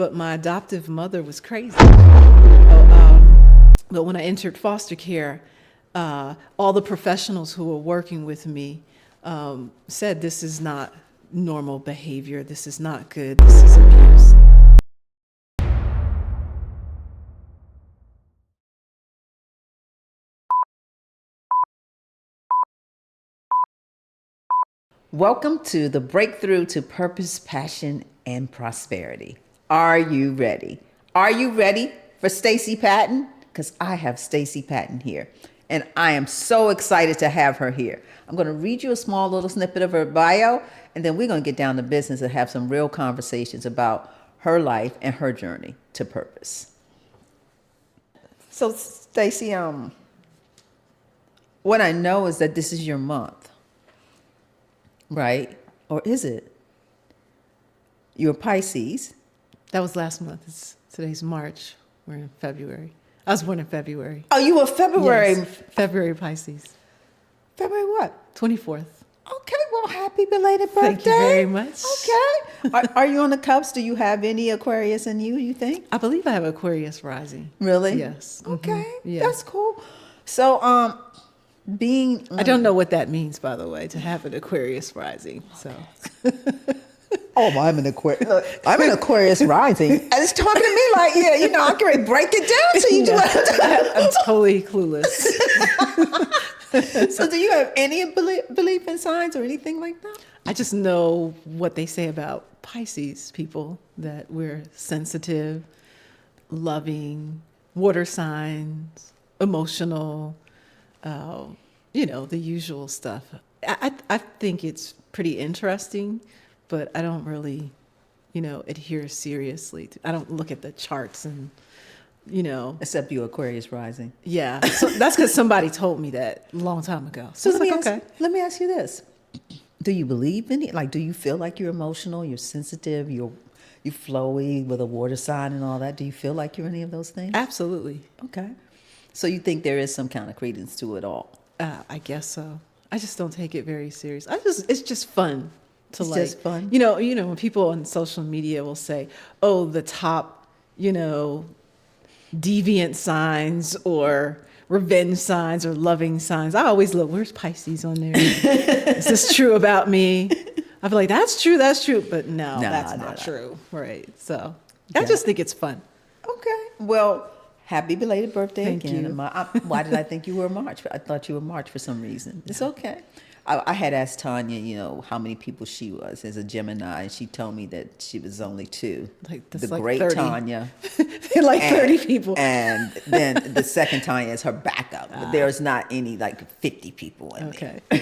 but my adoptive mother was crazy. But when I entered foster care, all the professionals who were working with me said this is not normal behavior, this is not good, this is abuse. Welcome to the Breakthrough to Purpose, Passion, and Prosperity. Are you ready? Are you ready for Stacey Patton? Because I have Stacey Patton here, and I am so excited to have her here. I'm going to read you a small little snippet of her bio, and then we're going to get down to business and have some real conversations about her life and her journey to purpose. So, Stacey, what I know is that this is your month. Right? Or is it? You're Pisces. That was last month. Today's March. We're in February. I was born in February. Oh, you were February. Yes, February Pisces. February what? 24th. Okay, well, happy belated birthday. Thank you very much. Okay. Are you on the cusp? Do you have any Aquarius in you think? I believe I have Aquarius rising. Really? Yes. Okay. Mm-hmm. Yeah. That's cool. So, being... I don't know what that means, by the way, to have an Aquarius rising. So... Oh, I'm an Aquarius. I'm an Aquarius rising. And it's talking to me like, yeah, I can break it down to you. No, I'm totally clueless. So do you have any belief in signs or anything like that? I just know what they say about Pisces people, that we're sensitive, loving, water signs, emotional, the usual stuff. I think it's pretty interesting, but I don't really, adhere seriously. I don't look at the charts and, Except you Aquarius rising. Yeah. So that's because somebody told me that a long time ago. So let me ask you this. Do you believe in it? Like, do you feel like you're emotional, you're sensitive, you're flowy with a water sign and all that? Do you feel like you're any of those things? Absolutely. Okay. So you think there is some kind of credence to it all? I guess so. I just don't take it very serious. It's just fun to It's just fun? when people on social media will say, oh, the top, deviant signs or revenge signs or loving signs. I always look, where's Pisces on there? Is this true about me? I'd be like, that's true. But no, that's not true. Right. So I just think it's fun. Okay. Well, happy belated birthday Thank again. you. Why did I think you were March? I thought you were March for some reason. It's okay. I had asked Tonya, how many people she was as a Gemini, and she told me that she was only 2. The great 30. Tonya. 30 people. And then the second Tonya is her backup. But there's not any 50 people in Okay. there.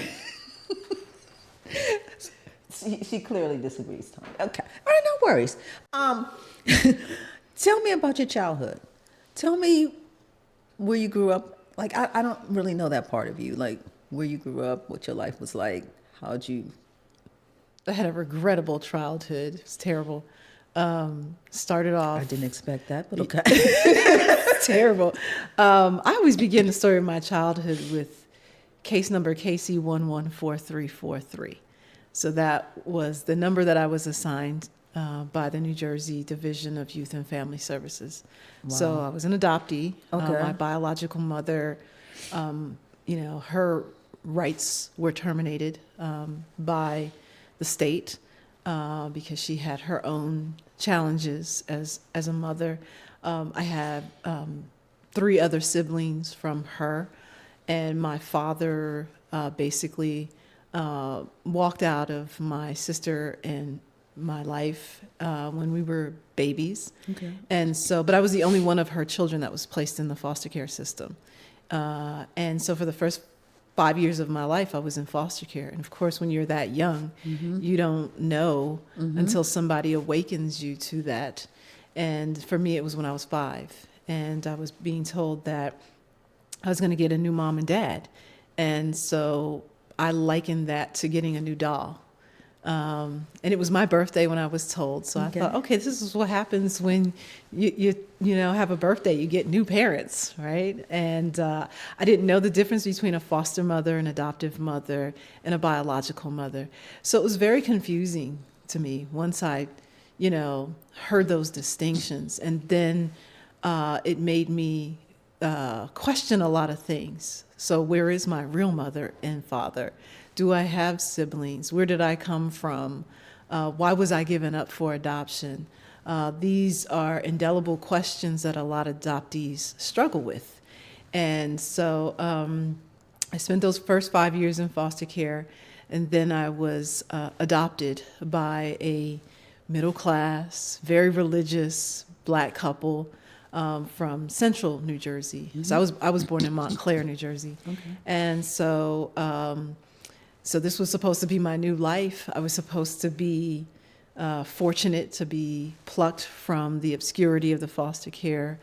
She clearly disagrees, Tonya. Okay. All right, no worries. Tell me about your childhood. Tell me where you grew up. I don't really know that part of you. Where you grew up, what your life was like, how'd you... I had a regrettable childhood. It was terrible. Started off... I didn't expect that, but okay. It's terrible. I always begin the story of my childhood with case number KC114343. So that was the number that I was assigned by the New Jersey Division of Youth and Family Services. Wow. So I was an adoptee. Okay. My biological mother, her rights were terminated by the state because she had her own challenges as a mother. I had 3 other siblings from her, and my father basically walked out of my sister and my life when we were babies. Okay. And so, but I was the only one of her children that was placed in the foster care system. And so for the first 5 years of my life, I was in foster care. And of course, when you're that young, you don't know until somebody awakens you to that. And for me, it was when I was 5. And I was being told that I was going to get a new mom and dad. And so I likened that to getting a new doll. And it was my birthday when I was told. So I thought, okay, this is what happens when you have a birthday. You get new parents, right? And I didn't know the difference between a foster mother, an adoptive mother, and a biological mother. So it was very confusing to me once I, heard those distinctions. And then it made me question a lot of things. So where is my real mother and father? Do I have siblings? Where did I come from? Why was I given up for adoption? These are indelible questions that a lot of adoptees struggle with. And so I spent those first 5 years in foster care, and then I was adopted by a middle class, very religious Black couple from central New Jersey. Mm-hmm. So I was born in Montclair, New Jersey. Okay. And so so this was supposed to be my new life. I was supposed to be fortunate to be plucked from the obscurity of the foster care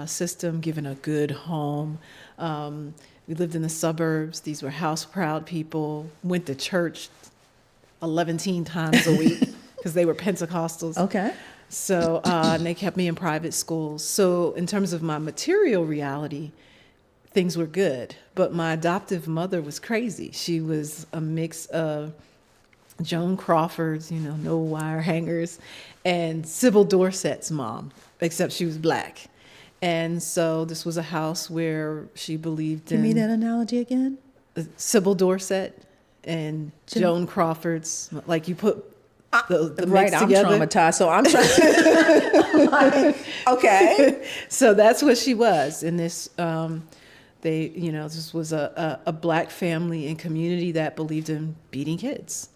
system, given a good home. We lived in the suburbs. These were house-proud people, went to church 11 times a week because they were Pentecostals. Okay. So and they kept me in private schools. So in terms of my material reality, things were good. But my adoptive mother was crazy. She was a mix of Joan Crawford's, no wire hangers, and Sybil Dorset's mom, except she was Black. And so this was a house where she believed in... Give me that analogy again. Sybil Dorset and Joan Crawford's, like you put the right, mix I'm together. traumatized, so I'm trying. Okay. So that's what she was. And this, this was a Black family and community that believed in beating kids.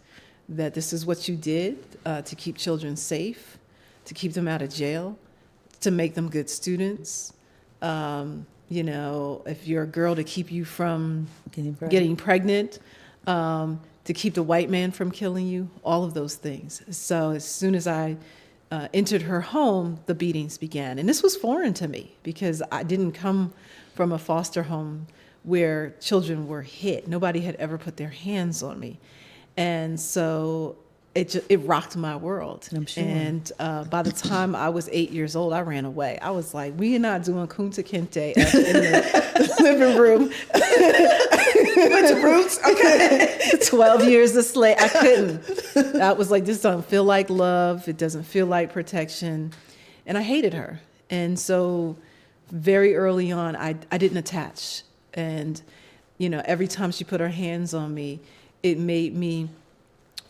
That this is what you did to keep children safe, to keep them out of jail, to make them good students. If you're a girl, to keep you from getting pregnant, to keep the white man from killing you, all of those things. So as soon as I entered her home, the beatings began. And this was foreign to me because I didn't come from a foster home where children were hit. Nobody had ever put their hands on me. And so it rocked my world. I'm sure. And by the time I was 8 years old, I ran away. I was like, we are not doing Kunta Kinte in the living room. Bunch of roots? Okay. 12 years a slave. I couldn't. I was like, this doesn't feel like love. It doesn't feel like protection. And I hated her. And so very early on, I didn't attach. And, every time she put her hands on me, it made me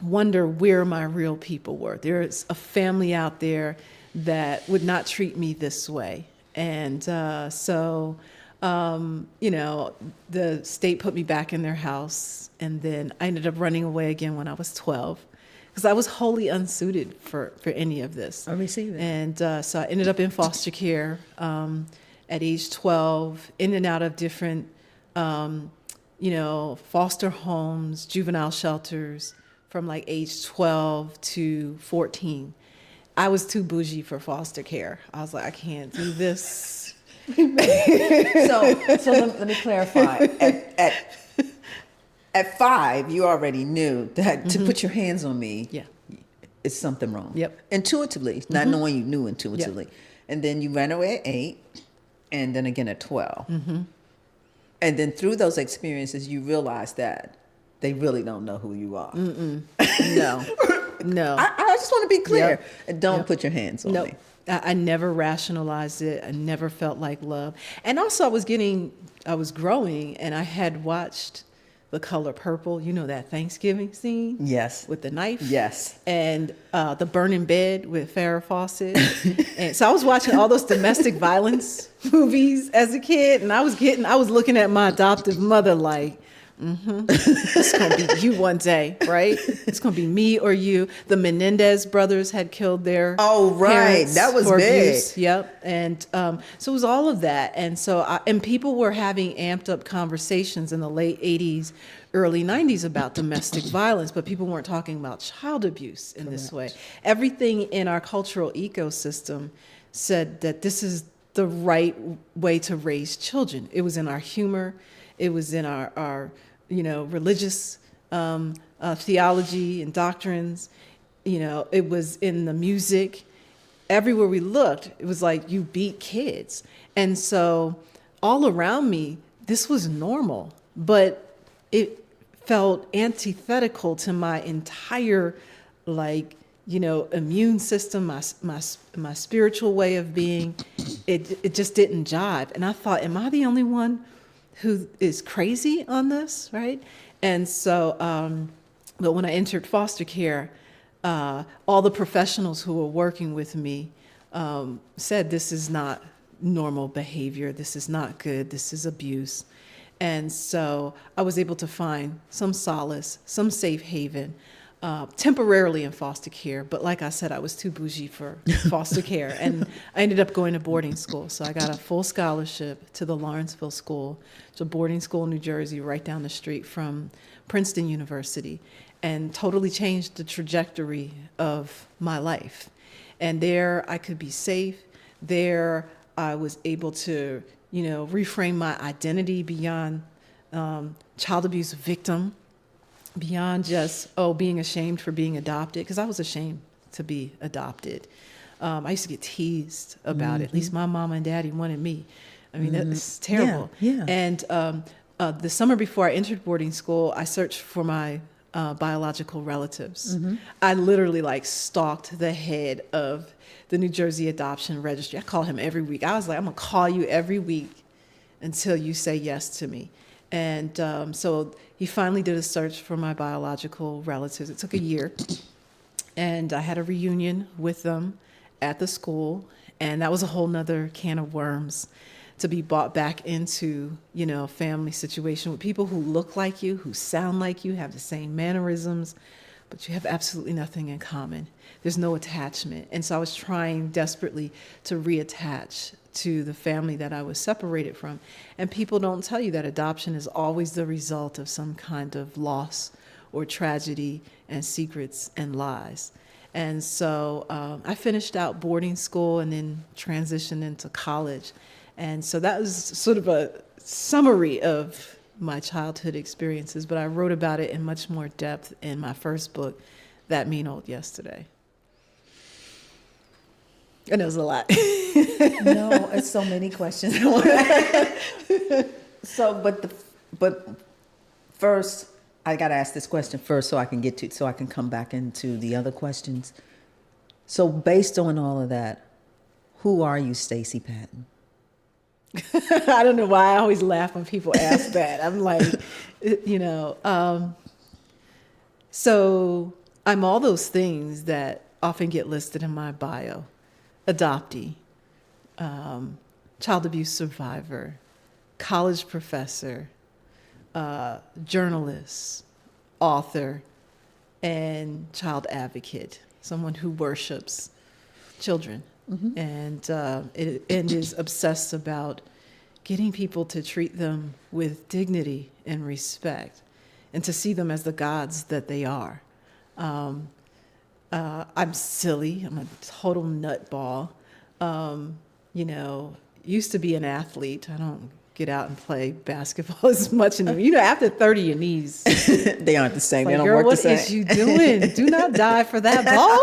wonder where my real people were. There's a family out there that would not treat me this way. And so the state put me back in their house. And then I ended up running away again when I was 12 because I was wholly unsuited for any of this. I receive it. And so I ended up in foster care at age 12, in and out of different foster homes, juvenile shelters from like age 12 to 14. I was too bougie for foster care. I was like, I can't do this. So let me clarify. At 5, you already knew that to put your hands on me, it's something wrong. Yep. Intuitively, not knowing you knew intuitively. Yep. And then you ran away at 8, and then again at 12. Mm-hmm. And then through those experiences, you realize that they really don't know who you are. No. I just want to be clear. Yep. Don't put your hands on me. I never rationalized it. I never felt like love. And also I was growing, and I had watched The Color Purple. That Thanksgiving scene? Yes. With the knife? Yes. And The Burning Bed with Farrah Fawcett. And so I was watching all those domestic violence movies as a kid, and I was looking at my adoptive mother like, it's going to be you one day, right? It's going to be me or you. The Menendez brothers had killed their parents. That was for big. Abuse. Yep. And so it was all of that. And so and people were having amped up conversations in the late 80s, early 90s about domestic violence, but people weren't talking about child abuse in this way. Everything in our cultural ecosystem said that this is the right way to raise children. It was in our humor. It was in our religious theology and doctrines. It was in the music. Everywhere we looked, it was like you beat kids. And so all around me, this was normal, but it felt antithetical to my entire immune system, my spiritual way of being, it just didn't jive. And I thought, am I the only one who is crazy on this, right? And so, but when I entered foster care, all the professionals who were working with me said, this is not normal behavior, this is not good, this is abuse. And so I was able to find some solace, some safe haven, temporarily in foster care. But like I said, I was too bougie for foster care. And I ended up going to boarding school. So I got a full scholarship to the Lawrenceville School. It's a boarding school in New Jersey, right down the street from Princeton University, and totally changed the trajectory of my life. And there I could be safe. There I was able to, reframe my identity beyond child abuse victim, beyond just, being ashamed for being adopted, because I was ashamed to be adopted. I used to get teased about it. At least my mama and daddy wanted me. I mean, that's terrible. Yeah. And the summer before I entered boarding school, I searched for my biological relatives. I literally stalked the head of the New Jersey Adoption Registry. I called him every week. I was like, I'm gonna call you every week until you say yes to me. And so he finally did a search for my biological relatives. It took a year. And I had a reunion with them at the school. And that was a whole nother can of worms to be brought back into, a family situation with people who look like you, who sound like you, have the same mannerisms, but you have absolutely nothing in common. There's no attachment. And so I was trying desperately to reattach to the family that I was separated from. And people don't tell you that adoption is always the result of some kind of loss or tragedy and secrets and lies. And so I finished out boarding school and then transitioned into college. And so that was sort of a summary of my childhood experiences, but I wrote about it in much more depth in my first book, That Mean Old Yesterday. And it was a lot. No, it's so many questions. But first, I got to ask this question first so I can come back into the other questions. So based on all of that, who are you, Stacey Patton? I don't know why I always laugh when people ask that. I'm like, so I'm all those things that often get listed in my bio. Adoptee, child abuse survivor, college professor, journalist, author, and child advocate, someone who worships children. And is obsessed about getting people to treat them with dignity and respect and to see them as the gods that they are. I'm silly. I'm a total nutball. Used to be an athlete. I don't get out and play basketball as much anymore. After 30, your knees. They aren't the same. Like, they don't girl, work the same. what is you doing? Do not die for that ball.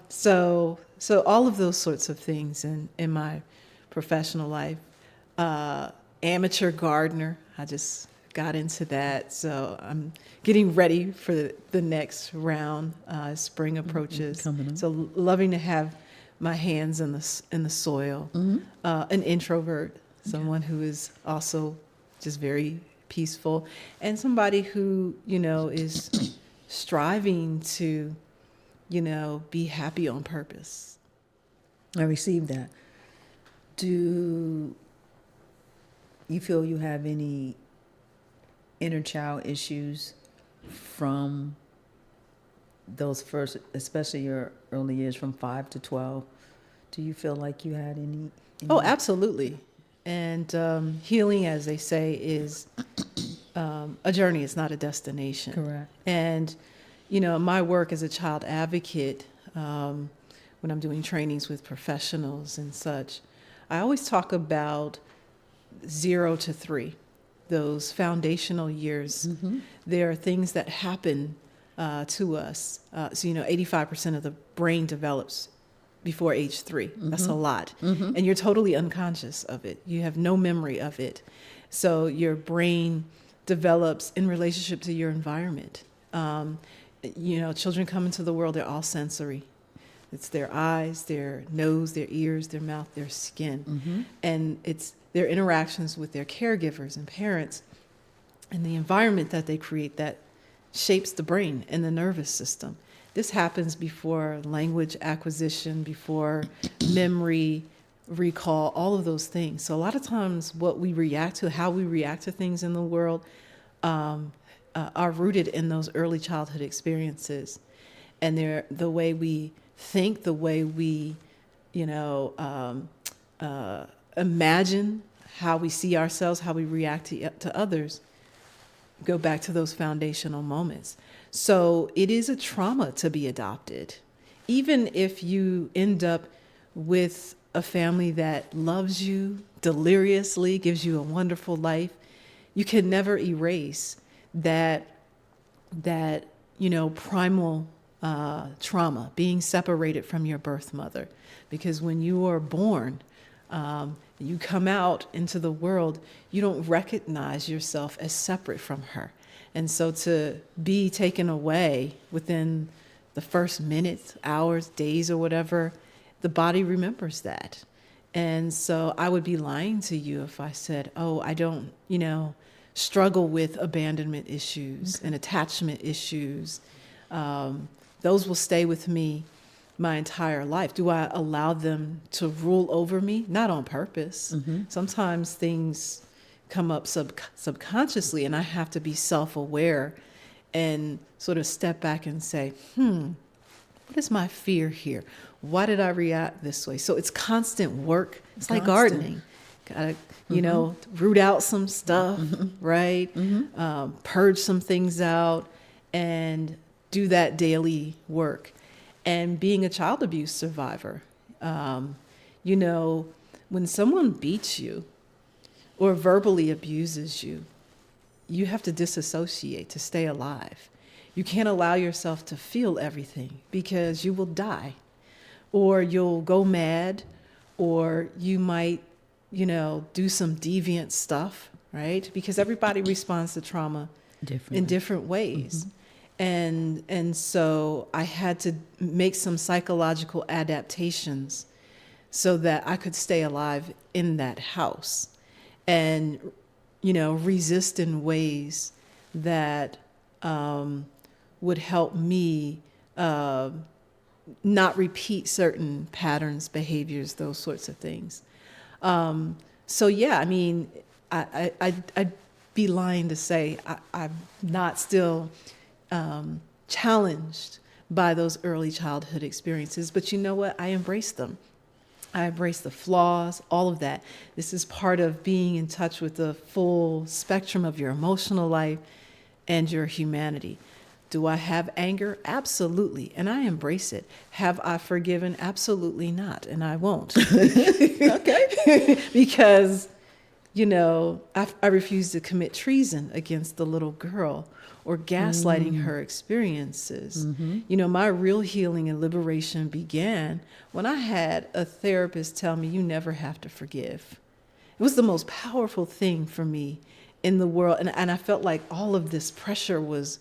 So all of those sorts of things in my professional life. Amateur gardener. I just got into that. So I'm getting ready for the next round. Spring approaches. So loving to have my hands in the soil. An introvert, someone who is also just very peaceful, and somebody who is striving to be happy on purpose. I received that. Do you feel you have any inner child issues from those first, especially your early years from 5 to 12? Do you feel like you had any? Oh, absolutely. And healing, as they say, is a journey. It's not a destination. Correct. And my work as a child advocate, when I'm doing trainings with professionals and such, I always talk about 0 to 3, those foundational years. There are things that happen to us. So 85% of the brain develops before age 3. That's a lot. And you're totally unconscious of it. You have no memory of it. So your brain develops in relationship to your environment. Children come into the world, they're all sensory. It's their eyes, their nose, their ears, their mouth, their skin. And it's their interactions with their caregivers and parents and the environment that they create that shapes the brain and the nervous system. This happens before language acquisition, before memory, recall, all of those things. So a lot of times how we react to things in the world are rooted in those early childhood experiences. And they're the way we think, the way we, imagine how we see ourselves, how we react to others, go back to those foundational moments. So it is a trauma to be adopted. Even if you end up with a family that loves you deliriously, gives you a wonderful life, you can never erase that primal trauma, being separated from your birth mother. Because when you are born, you come out into the world, you don't recognize yourself as separate from her. And so to be taken away within the first minutes, hours, days, or whatever, the body remembers that. And so I would be lying to you if I said, oh, I don't, struggle with abandonment issues and attachment issues. Those will stay with me my entire life. Do I allow them to rule over me? Not on purpose. Sometimes things come up subconsciously, and I have to be self-aware and sort of step back and say, what is my fear here? Why did I react this way? So it's constant work. It's like gardening. Gotta, root out some stuff, right? Purge some things out and do that daily work. And being a child abuse survivor, when someone beats you or verbally abuses you, you have to disassociate to stay alive. You can't allow yourself to feel everything because you will die, or you'll go mad, or you might, do some deviant stuff, right? Because everybody responds to trauma in different ways. And so I had to make some psychological adaptations so that I could stay alive in that house and, resist in ways that would help me not repeat certain patterns, behaviors, those sorts of things. So yeah, I mean, I'd be lying to say I'm not still challenged by those early childhood experiences, but you know what? I embrace them. I embrace the flaws, all of that. This is part of being in touch with the full spectrum of your emotional life and your humanity. Do I have anger? Absolutely. And I embrace it. Have I forgiven? Absolutely not. And I won't. Okay. Because, I refuse to commit treason against the little girl or gaslighting her experiences. My real healing and liberation began when I had a therapist tell me, you never have to forgive. It was the most powerful thing for me in the world. And I felt like all of this pressure was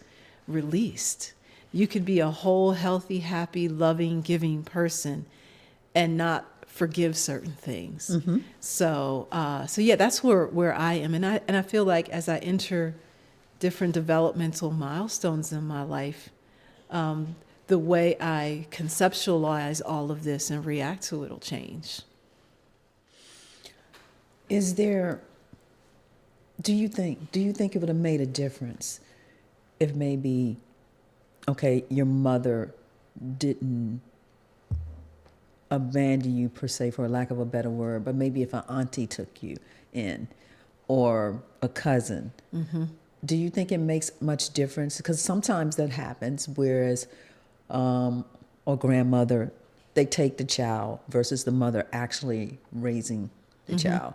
released. You could be a whole, healthy, happy, loving, giving person and not forgive certain things. So yeah, that's where I am. And I feel like as I enter different developmental milestones in my life, the way I conceptualize all of this and react to it will change. Do you think it would have made a difference if maybe, your mother didn't abandon you per se, for lack of a better word, but maybe if an auntie took you in or a cousin, do you think it makes much difference? Because sometimes that happens, whereas, or grandmother, they take the child versus the mother actually raising the child.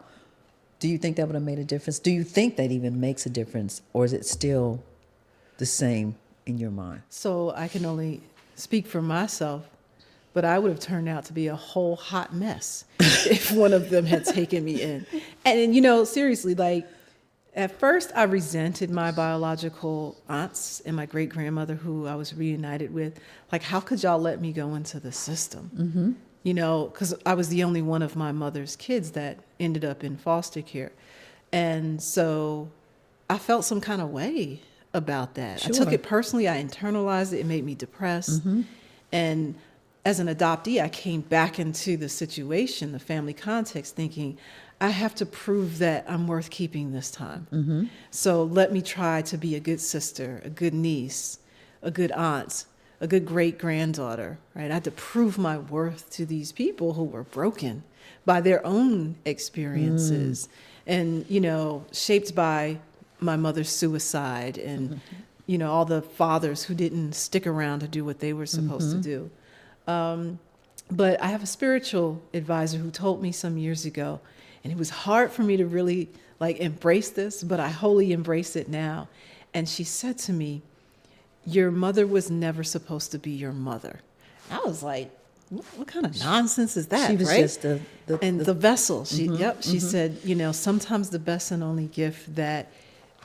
Do you think that would have made a difference? Do you think that even makes a difference, or is it still the same in your mind? So I can only speak for myself, but I would have turned out to be a whole hot mess if one of them had taken me in. And seriously, like, At first, I resented my biological aunts and my great grandmother, who I was reunited with. Like, how could y'all let me go into the system? Mm-hmm. You know, because I was the only one of my mother's kids that ended up in foster care. And so I felt some kind of way about that. Sure. I took it personally. I internalized it. It made me depressed. Mm-hmm. And as an adoptee, I came back into the situation, the family context, thinking, I have to prove that I'm worth keeping this time. Mm-hmm. So let me try to be a good sister, a good niece, a good aunt, a good great-granddaughter, right? I had to prove my worth to these people who were broken by their own experiences and, you know, shaped by my mother's suicide and, you know, all the fathers who didn't stick around to do what they were supposed to do. But I have a spiritual advisor who told me some years ago, and it was hard for me to really like embrace this, but I wholly embrace it now. And she said to me, your mother was never supposed to be your mother. I was like, what kind of nonsense is that? She was right? just the vessel. She said, you know, sometimes the best and only gift that,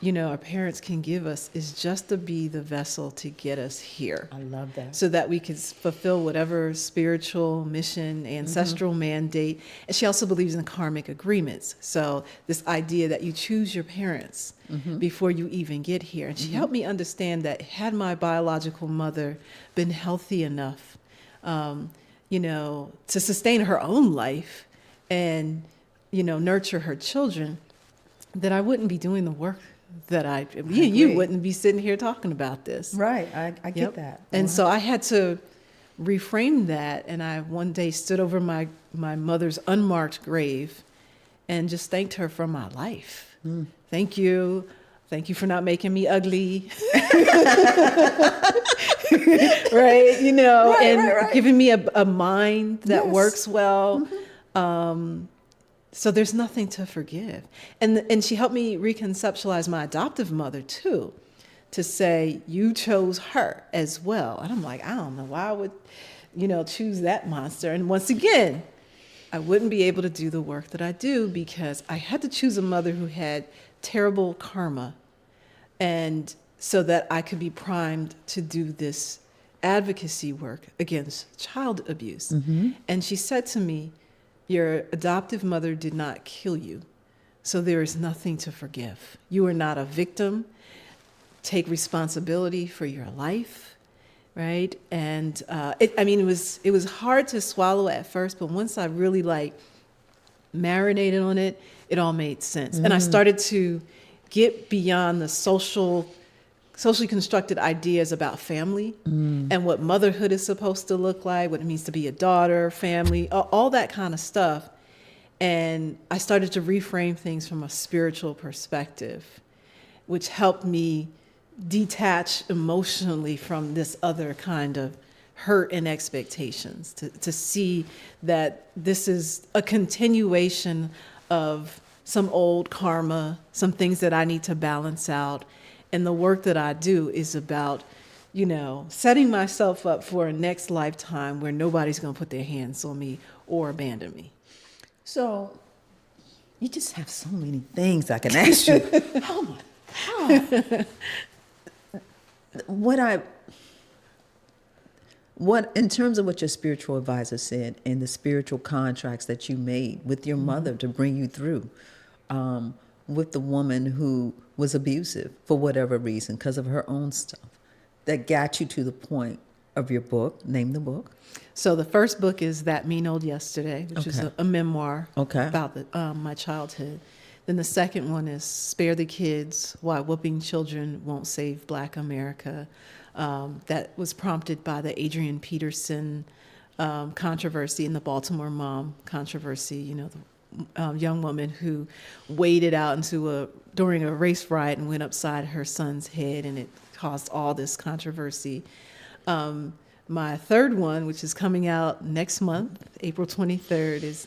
you know, our parents can give us is just to be the vessel to get us here. I love that. So that we could fulfill whatever spiritual mission, ancestral mandate. And she also believes in karmic agreements. So this idea that you choose your parents before you even get here. And she helped me understand that had my biological mother been healthy enough, you know, to sustain her own life and, you know, nurture her children, that I wouldn't be doing the work that you wouldn't be sitting here talking about this. Right. I get that. And so I had to reframe that. And I one day stood over my mother's unmarked grave and just thanked her for my life. Thank you. Thank you for not making me ugly. Right. You know, giving me a mind that works well. So there's nothing to forgive. And she helped me reconceptualize my adoptive mother too, to say, you chose her as well. And I'm like, I don't know why I would, you know, choose that monster. And once again, I wouldn't be able to do the work that I do because I had to choose a mother who had terrible karma, and so that I could be primed to do this advocacy work against child abuse. And she said to me, your adoptive mother did not kill you, so there is nothing to forgive. You are not a victim. Take responsibility for your life, right? And it was hard to swallow at first, but once I really like marinated on it, it all made sense. And I started to get beyond the socially constructed ideas about family and what motherhood is supposed to look like, what it means to be a daughter, family, all that kind of stuff. And I started to reframe things from a spiritual perspective, which helped me detach emotionally from this other kind of hurt and expectations, to see that this is a continuation of some old karma, some things that I need to balance out. And the work that I do is about, you know, setting myself up for a next lifetime where nobody's going to put their hands on me or abandon me. So you just have so many things I can ask you. Oh my God. What in terms of what your spiritual advisor said and the spiritual contracts that you made with your mother to bring you through, with the woman who was abusive for whatever reason because of her own stuff, that got you to the point of your book. Name the book. So the first book is That Mean Old Yesterday, which is a memoir about my childhood. Then the second one is Spare the Kids, Why Whooping Children Won't Save Black America. That was prompted by the Adrian Peterson controversy and the Baltimore mom controversy, you know, the young woman who waded out during a race riot and went upside her son's head, and it caused all this controversy. My third one, which is coming out next month, April 23rd,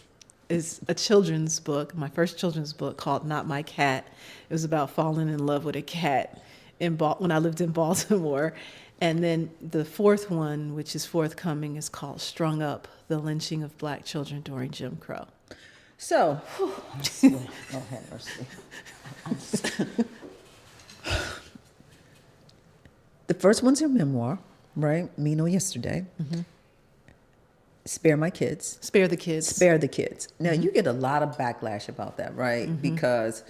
is a children's book, my first children's book called Not My Cat. It was about falling in love with a cat when I lived in Baltimore. And then the fourth one, which is forthcoming, is called Strung Up, The Lynching of Black Children During Jim Crow. So, Lord have mercy. The first one's your memoir, right? Me No Yesterday. Spare My Kids. Spare the kids. Spare the Kids. Now, you get a lot of backlash about that, right? Because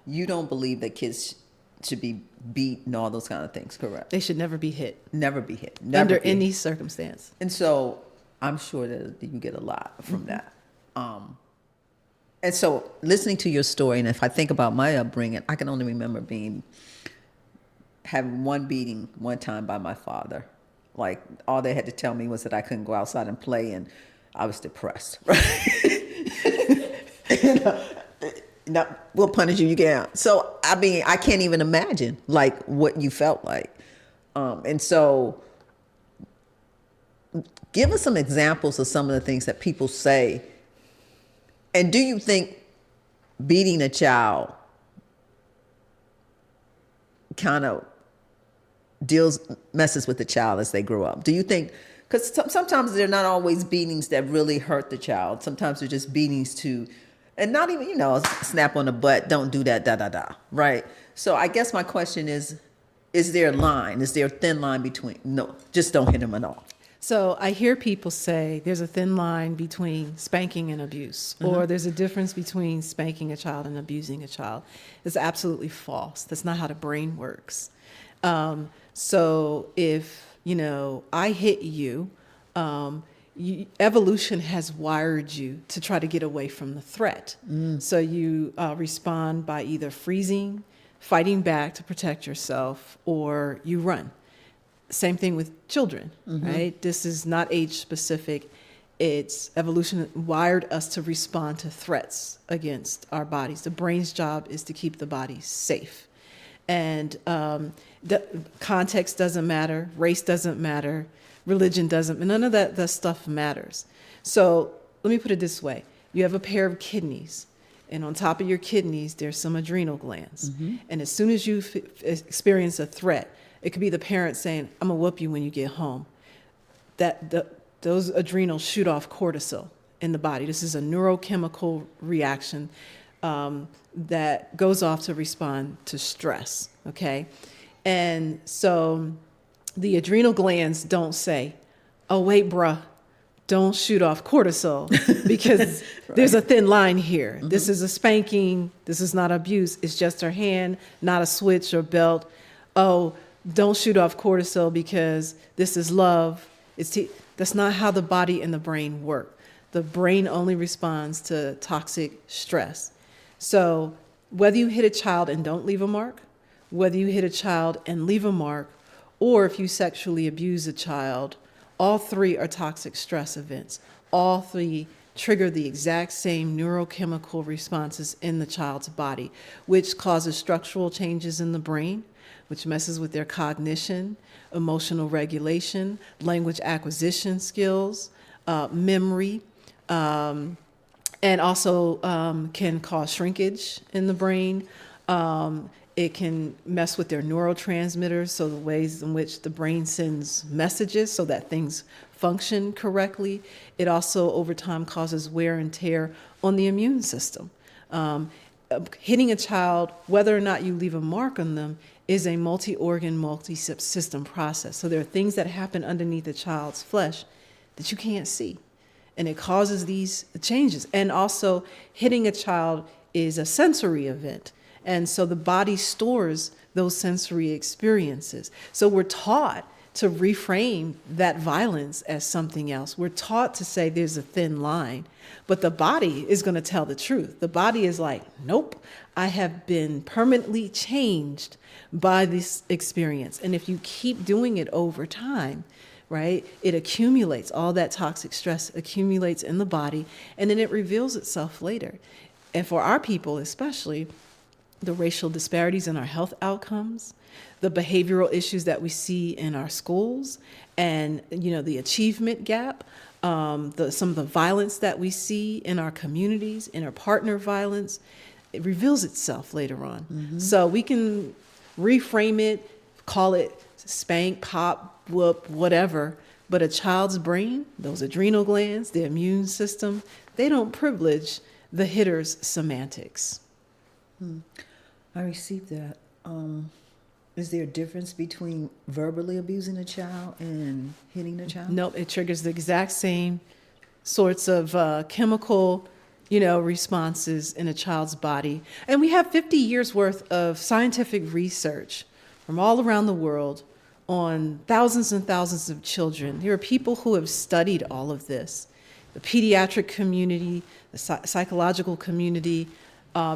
you don't believe that kids should be beat and all those kind of things, correct? They should never be hit. Never be hit. Never Under be any hit. circumstance. And so I'm sure that you get a lot from that. And so listening to your story, and if I think about my upbringing, I can only remember having one beating one time by my father. Like, all they had to tell me was that I couldn't go outside and play, and I was depressed. No, we'll punish you, you get out. So, I mean, I can't even imagine, like, what you felt like. And so, give us some examples of some of the things that people say. And do you think beating a child kind of messes with the child as they grow up? Do you think, because sometimes they're not always beatings that really hurt the child. Sometimes they're just beatings and not even, snap on the butt, don't do that, right? So I guess my question is there a line? Is there a thin line between, no, just don't hit him at all? So I hear people say there's a thin line between spanking and abuse, or there's a difference between spanking a child and abusing a child. It's absolutely false. That's not how the brain works. So if, I hit you, evolution has wired you to try to get away from the threat. So you respond by either freezing, fighting back to protect yourself, or you run. Same thing with children, right? This is not age specific. It's evolution wired us to respond to threats against our bodies. The brain's job is to keep the body safe. And the context doesn't matter, race doesn't matter, religion doesn't, none of that stuff matters. So let me put it this way. You have a pair of kidneys, and on top of your kidneys, there's some adrenal glands. And as soon as you experience a threat, it could be the parent saying, I'm gonna whoop you when you get home. Those adrenals shoot off cortisol in the body. This is a neurochemical reaction that goes off to respond to stress, okay? And so the adrenal glands don't say, oh, wait, bruh, don't shoot off cortisol because there's a thin line here. This is a spanking. This is not abuse. It's just her hand, not a switch or belt. Oh, don't shoot off cortisol because this is love. That's not how the body and the brain work. The brain only responds to toxic stress. So whether you hit a child and don't leave a mark, whether you hit a child and leave a mark, or if you sexually abuse a child, all three are toxic stress events. All three trigger the exact same neurochemical responses in the child's body, which causes structural changes in the brain, which messes with their cognition, emotional regulation, language acquisition skills, memory, and also can cause shrinkage in the brain. It can mess with their neurotransmitters, so the ways in which the brain sends messages so that things function correctly. It also, over time, causes wear and tear on the immune system. Hitting a child, whether or not you leave a mark on them, is a multi-organ, multi-system process. So there are things that happen underneath a child's flesh that you can't see. And it causes these changes. And also, hitting a child is a sensory event. And so the body stores those sensory experiences. So we're taught to reframe that violence as something else. We're taught to say there's a thin line, but the body is going to tell the truth. The body is like, nope, I have been permanently changed by this experience. And if you keep doing it over time, right, it accumulates, all that toxic stress accumulates in the body, and then it reveals itself later. And for our people especially, the racial disparities in our health outcomes, the behavioral issues that we see in our schools, and the achievement gap, some of the violence that we see in our communities, in our partner violence, it reveals itself later on. So we can reframe it, call it spank, pop, whoop, whatever, but a child's brain, those adrenal glands, the immune system, they don't privilege the hitter's semantics. I received that. Is there a difference between verbally abusing a child and hitting a child? Nope, it triggers the exact same sorts of chemical, responses in a child's body. And we have 50 years worth of scientific research from all around the world on thousands and thousands of children. There are people who have studied all of this. The pediatric community, the psychological community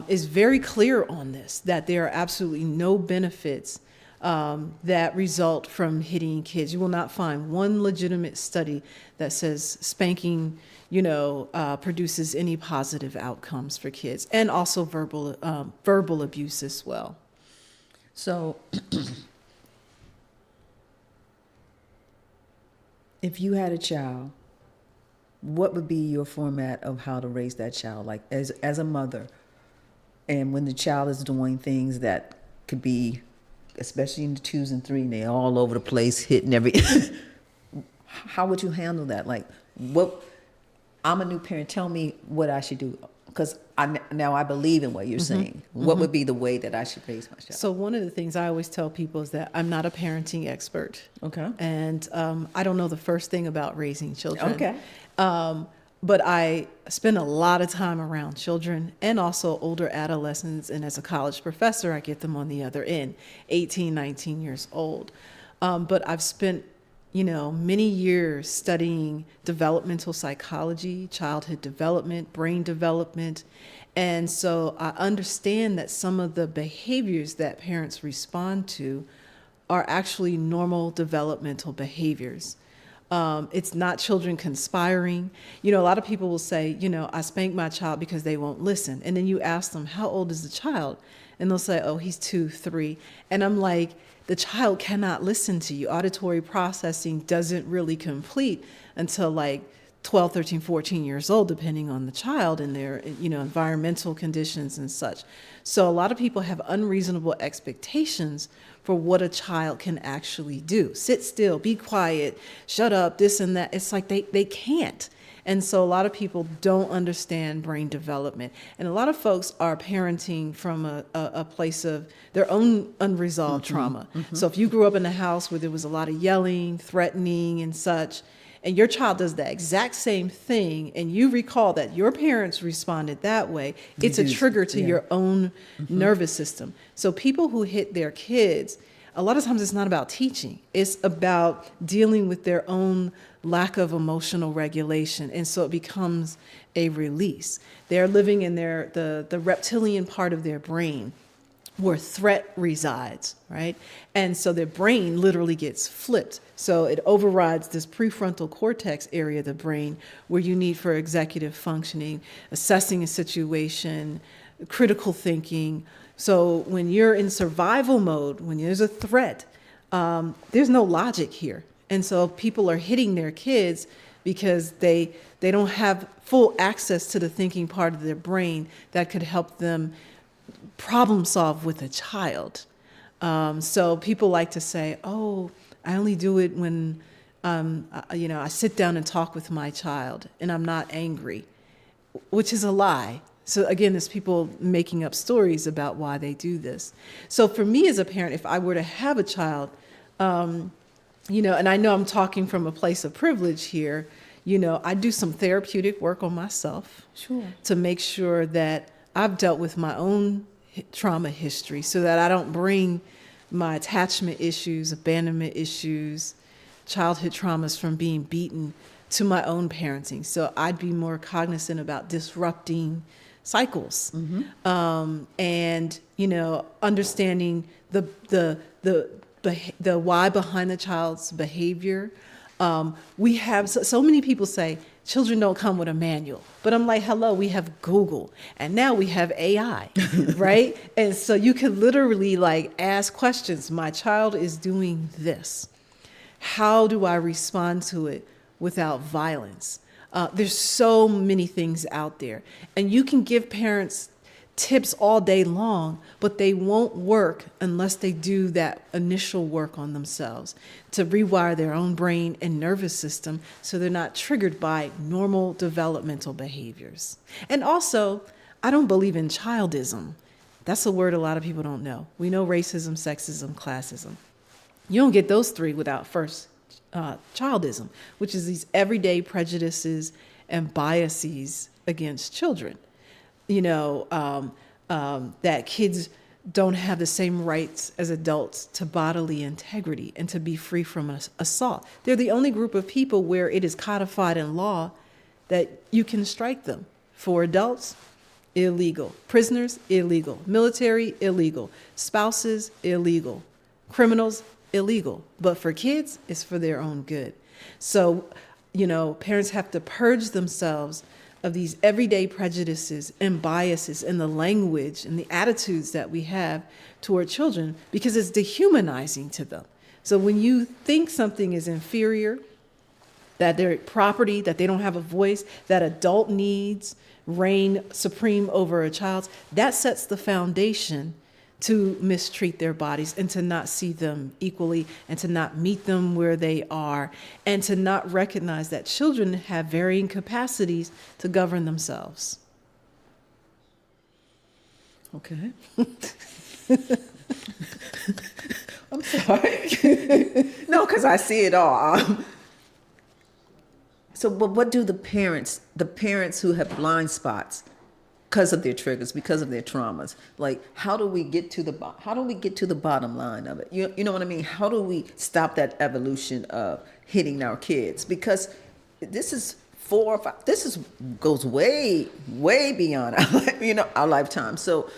is very clear on this, that there are absolutely no benefits that result from hitting kids. You will not find one legitimate study that says spanking, produces any positive outcomes for kids, and also verbal abuse as well. So, if you had a child, what would be your format of how to raise that child? Like as a mother, and when the child is doing things that could be, especially in the 2s and 3s, and they're all over the place, hitting every. How would you handle that? Like, what? I'm a new parent. Tell me what I should do, because I believe in what you're saying. What would be the way that I should raise my child? So one of the things I always tell people is that I'm not a parenting expert. Okay. And I don't know the first thing about raising children. Okay. But I spend a lot of time around children and also older adolescents. And as a college professor, I get them on the other end, 18, 19 years old. But I've spent, many years studying developmental psychology, childhood development, brain development. And so I understand that some of the behaviors that parents respond to are actually normal developmental behaviors. It's not children conspiring. A lot of people will say, I spank my child because they won't listen. And then you ask them, how old is the child? And they'll say, oh, he's 2, 3. And I'm like, the child cannot listen to you. Auditory processing doesn't really complete until like 12, 13, 14 years old, depending on the child and their, environmental conditions and such. So a lot of people have unreasonable expectations for what a child can actually do. Sit still, be quiet, shut up, this and that. It's like they can't. And so a lot of people don't understand brain development. And a lot of folks are parenting from a place of their own unresolved trauma. So if you grew up in a house where there was a lot of yelling, threatening and such, and your child does the exact same thing, and you recall that your parents responded that way, it's a trigger to your own nervous system. So people who hit their kids, a lot of times it's not about teaching. It's about dealing with their own lack of emotional regulation. And so it becomes a release. They're living in the reptilian part of their brain where threat resides, right? And so their brain literally gets flipped. So it overrides this prefrontal cortex area of the brain where you need for executive functioning, assessing a situation, critical thinking. So when you're in survival mode, when there's a threat, there's no logic here. And so people are hitting their kids because they don't have full access to the thinking part of their brain that could help them problem solve with a child. So people like to say, oh, I only do it when, I sit down and talk with my child and I'm not angry, which is a lie. So again, there's people making up stories about why they do this. So for me as a parent, if I were to have a child, and I know I'm talking from a place of privilege here, I do some therapeutic work on myself to make sure that I've dealt with my own trauma history so that I don't bring my attachment issues, abandonment issues, childhood traumas from being beaten to my own parenting. So I'd be more cognizant about disrupting cycles, and understanding the why behind the child's behavior. We have so many people say children don't come with a manual, but I'm like, hello, we have Google, and now we have AI, right? And so you can literally ask questions. My child is doing this. How do I respond to it without violence? There's so many things out there, and you can give parents tips all day long, but they won't work unless they do that initial work on themselves to rewire their own brain and nervous system so they're not triggered by normal developmental behaviors. And also, I don't believe in childism. That's a word a lot of people don't know. We know racism, sexism, classism. You don't get those three without first childism, which is these everyday prejudices and biases against children. That kids don't have the same rights as adults to bodily integrity and to be free from assault. They're the only group of people where it is codified in law that you can strike them. For adults, illegal. Prisoners, illegal. Military, illegal. Spouses, illegal. Criminals, illegal. But for kids, it's for their own good. So, parents have to purge themselves of these everyday prejudices and biases in the language and the attitudes that we have toward children, because it's dehumanizing to them. So when you think something is inferior, that they're property, that they don't have a voice, that adult needs reign supreme over a child's, that sets the foundation to mistreat their bodies and to not see them equally and to not meet them where they are and to not recognize that children have varying capacities to govern themselves. Okay. I'm sorry. No, because I see it all. But what do the parents who have blind spots because of their triggers, because of their traumas, like how do we get to the bottom line of it? You know what I mean? How do we stop that evolution of hitting our kids? Because this is goes way beyond our lifetime. So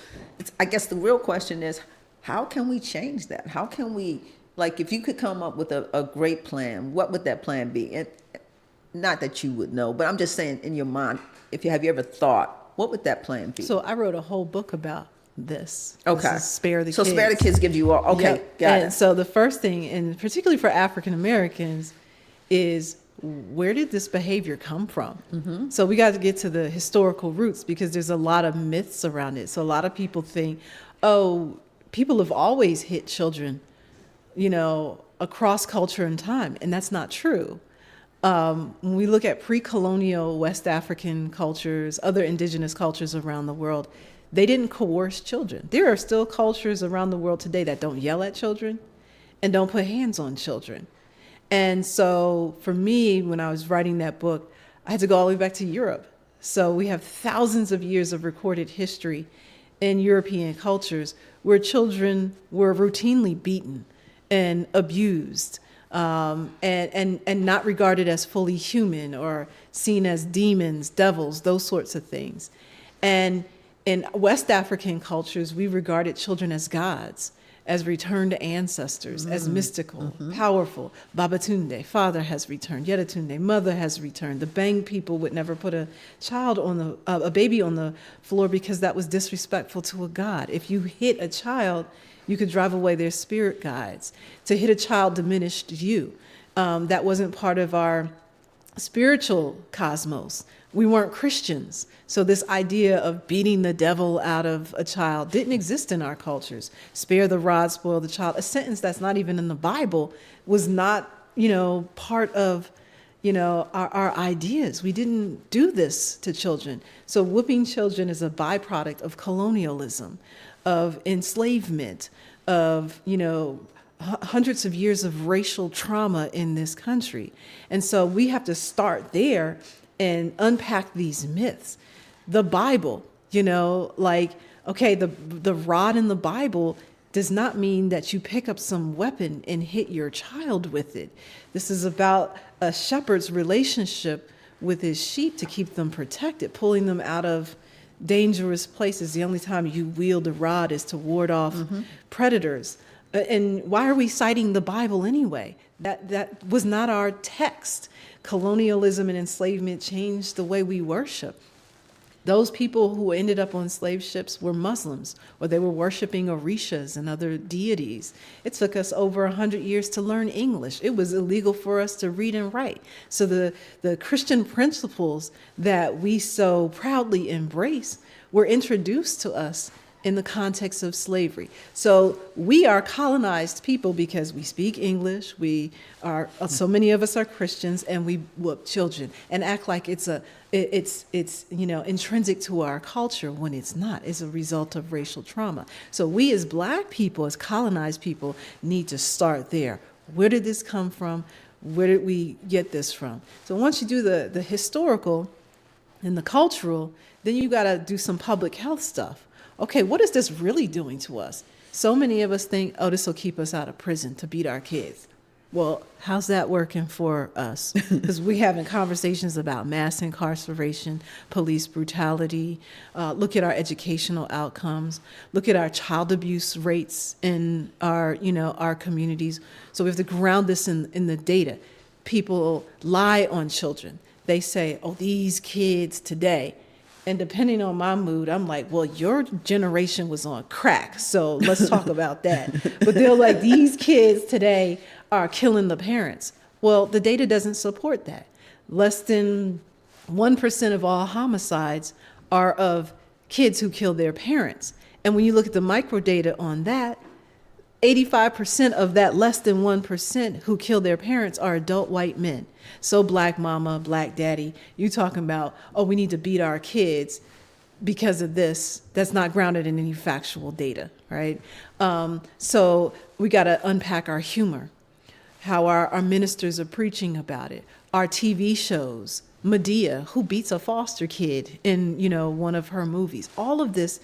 I guess the real question is, how can we change that? How can we, like, if you could come up with a great plan, what would that plan be? And not that you would know, but I'm just saying in your mind, have you ever thought, what would that plan be? So I wrote a whole book about this. Okay. This is Spare the Kids. So Spare the Kids gives you all. Okay, Yep. got it. And so the first thing, and particularly for African Americans, is where did this behavior come from? Mm-hmm. So we got to get to the historical roots, because there's a lot of myths around it. So a lot of people think, people have always hit children, across culture and time. And that's not true. When we look at pre-colonial West African cultures, other indigenous cultures around the world, they didn't coerce children. There are still cultures around the world today that don't yell at children and don't put hands on children. And so for me, when I was writing that book, I had to go all the way back to Europe. So we have thousands of years of recorded history in European cultures where children were routinely beaten and abused. And not regarded as fully human or seen as demons, devils, those sorts of things. And in West African cultures, we regarded children as gods, as returned ancestors, as mystical, powerful. Babatunde, father has returned. Yedatunde, mother has returned. The Bang people would never put a baby on the floor because that was disrespectful to a god. If you hit a child, you could drive away their spirit guides. To hit a child diminished you. That wasn't part of our spiritual cosmos. We weren't Christians. So this idea of beating the devil out of a child didn't exist in our cultures. Spare the rod, spoil the child. A sentence that's not even in the Bible was not, part of, our ideas. We didn't do this to children. So whooping children is a byproduct of colonialism, of enslavement, of, hundreds of years of racial trauma in this country. And so we have to start there and unpack these myths. The Bible, the rod in the Bible does not mean that you pick up some weapon and hit your child with it. This is about a shepherd's relationship with his sheep to keep them protected, pulling them out of dangerous places. The only time you wield a rod is to ward off predators. And why are we citing the Bible anyway? That was not our text. Colonialism and enslavement changed the way we worship. Those people who ended up on slave ships were Muslims, or they were worshiping Orishas and other deities. It took us over 100 years to learn English. It was illegal for us to read and write. So the Christian principles that we so proudly embrace were introduced to us in the context of slavery. So we are colonized people because we speak English, so many of us are Christians, and we whoop children and act like it's intrinsic to our culture when it's not. It's a result of racial trauma. So we as Black people, as colonized people, need to start there. Where did this come from? Where did we get this from? So once you do the historical and the cultural, then you got to do some public health stuff. Okay, what is this really doing to us? So many of us think, oh, this will keep us out of prison to beat our kids. Well, how's that working for us? Because we're having conversations about mass incarceration, police brutality, look at our educational outcomes, look at our child abuse rates in our communities. So we have to ground this in the data. People lie on children. They say, oh, these kids today. And depending on my mood, I'm like, well, your generation was on crack, so let's talk about that. But they're like, these kids today are killing the parents. Well, the data doesn't support that. Less than 1% of all homicides are of kids who kill their parents. And when you look at the microdata on that, 85% of that less than 1% who kill their parents are adult white men. So Black mama, Black daddy, you talking about, oh, we need to beat our kids because of this. That's not grounded in any factual data, right? So we got to unpack our humor, how our ministers are preaching about it, our TV shows, Medea, who beats a foster kid in, one of her movies. All of this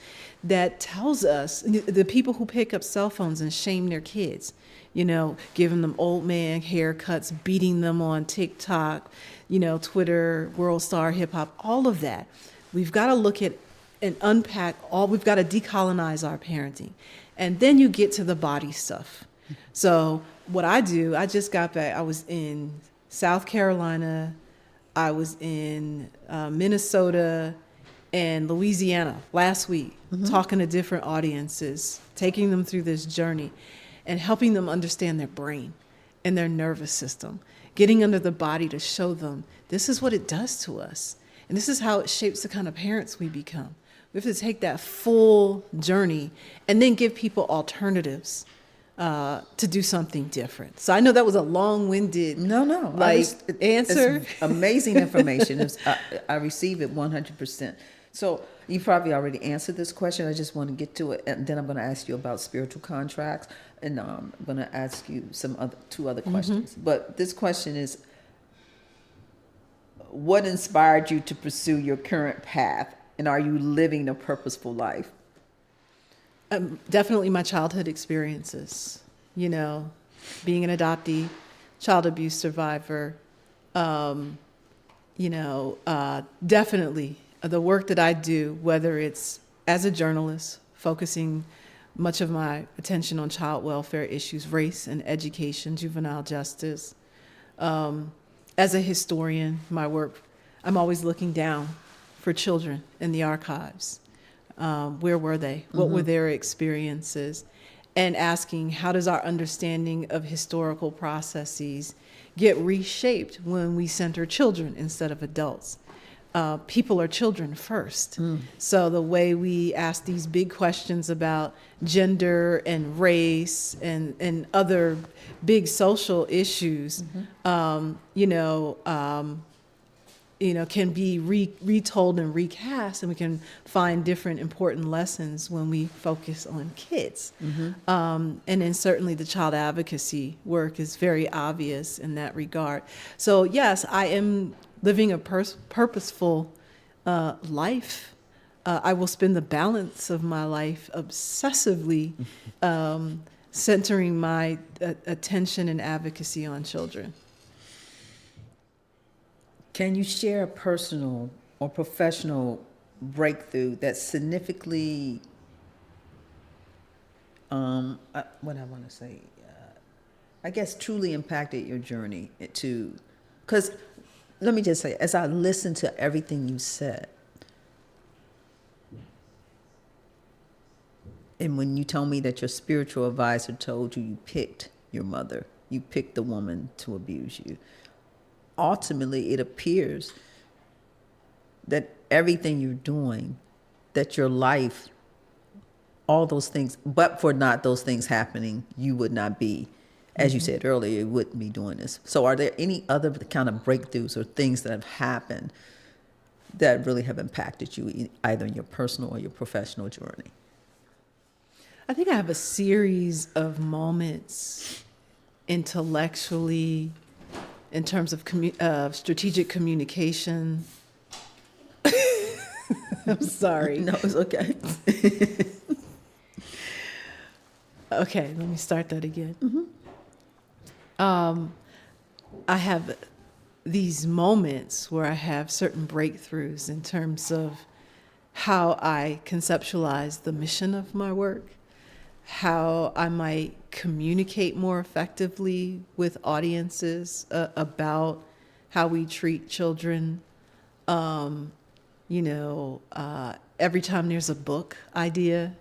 that tells us, the people who pick up cell phones and shame their kids, giving them old man haircuts, beating them on TikTok, Twitter, World Star Hip Hop, all of that. We've got to look at and unpack we've got to decolonize our parenting. And then you get to the body stuff. So what I do, I just got back, I was in South Carolina, I was in Minnesota and Louisiana last week, talking to different audiences, taking them through this journey and helping them understand their brain and their nervous system, getting under the body to show them this is what it does to us. And this is how it shapes the kind of parents we become. We have to take that full journey and then give people alternatives to do something different. So I know that was a long-winded answer. It's amazing information. I receive it 100%. So you probably already answered this question. I just want to get to it, and then I'm going to ask you about spiritual contracts, and I'm going to ask you two other questions. But this question is, what inspired you to pursue your current path, and are you living a purposeful life? Definitely my childhood experiences, being an adoptee, child abuse survivor, definitely the work that I do, whether it's as a journalist, focusing much of my attention on child welfare issues, race and education, juvenile justice. As a historian, my work, I'm always looking down for children in the archives. Where were they? What were their experiences? And asking, how does our understanding of historical processes get reshaped when we center children instead of adults? People are children first. So the way we ask these big questions about gender and race and other big social issues, can be retold and recast, and we can find different important lessons when we focus on kids. And then certainly the child advocacy work is very obvious in that regard. So yes, I am living a purposeful life. I will spend the balance of my life obsessively centering my attention and advocacy on children. Can you share a personal or professional breakthrough that significantly, I guess truly impacted your journey because let me just say, as I listened to everything you said, and when you told me that your spiritual advisor told you picked your mother, you picked the woman to abuse you, ultimately it appears that everything you're doing, that your life, all those things, but for not those things happening, you would not be, as you said earlier, you wouldn't be doing this. So are there any other kind of breakthroughs or things that have happened that really have impacted you, either in your personal or your professional journey? I think I have a series of moments intellectually, in terms of strategic communication. I'm sorry. No, it's okay. Okay, let me start that again. I have these moments where I have certain breakthroughs in terms of how I conceptualize the mission of my work, how I might communicate more effectively with audiences about how we treat children. Every time there's a book idea,